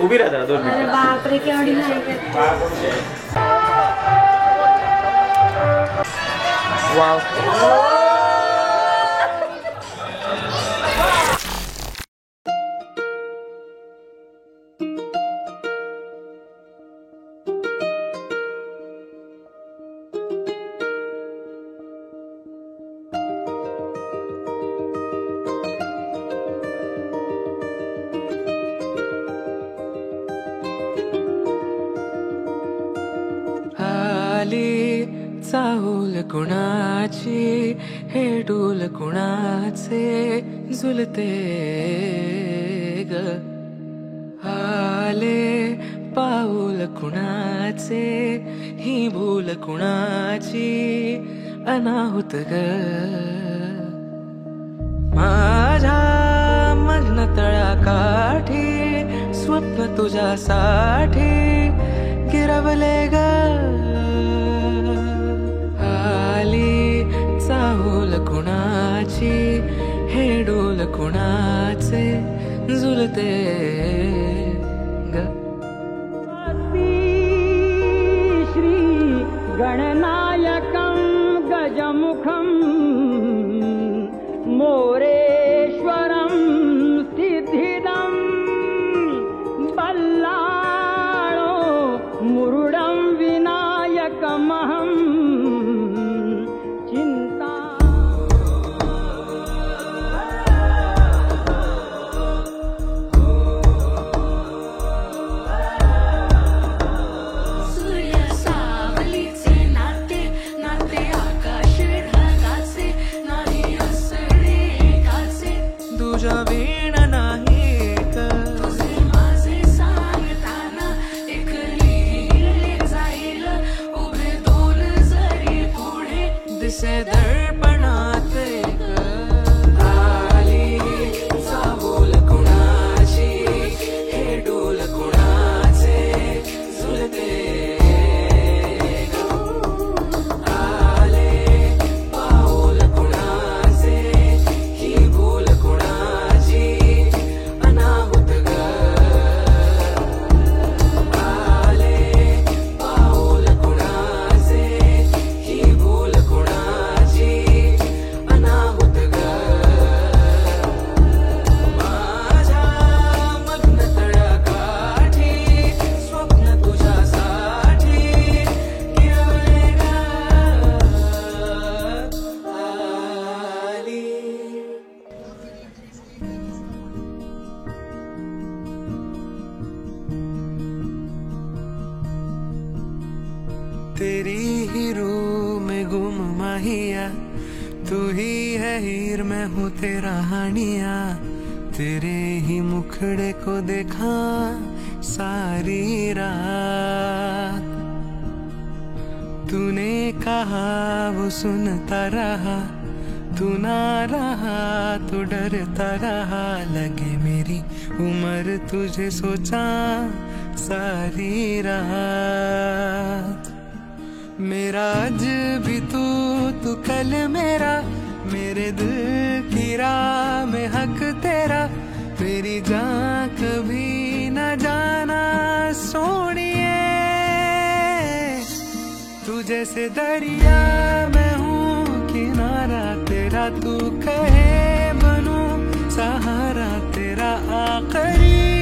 उभी राहा जरा 2 मिनिट. बापरे केवढी नाही. वाव. चाहूल कुणाची हे डोल कुणाचे झुलते ग. आले पाऊल कुणाचे ही भूल कुणाची अनाहुत ग. माझ्या मग्न तळाकाठी स्वप्न तुझ्यासाठी गिरवले ग. चाहूल कुणाची हे डोल कुणाचे झुलते ग. श्री गणनायकं गजमुखं मोरेश्वरं सिद्धिदं बल्लाळो मुरुडं विनायकमहं वीण नाही तुझे माझे सांगताना एक लिहिले जाईल उभे दोन जरी पुढे दिसे दर्पणात एक. आली चाहूल कुणाची हे डोल कुणाचे झुलते. आले पाऊल कुणाचे ही भूल कुणाची अनाहुत ग. आले पाऊल कुणाचे ही भूल कुणाची अनाहुत ग. माझ्या मग्न तळाकाठी स्वप्न तुझ्यासाठी गिरवले ग. आली तेरी ही रूह में गुम माहिया, तू ही है हीर मैं हूँ तेरा हानिया. तेरे ही मुखड़े को देखा सारी रात. तूने कहा वो सुनता रहा, तू ना रहा तो डरता रहा, लगे मेरी उम्र तुझे सोचा सारी रात। मेरा आज भी तू कल मेरा, मेरे दिल की राह में हक तेरा, मेरी जान कभी न जाना सोनिए। तू जैसे दरिया मैं हूँ किनारा तेरा, तू कहे बनूं सहारा तेरा आखिरी।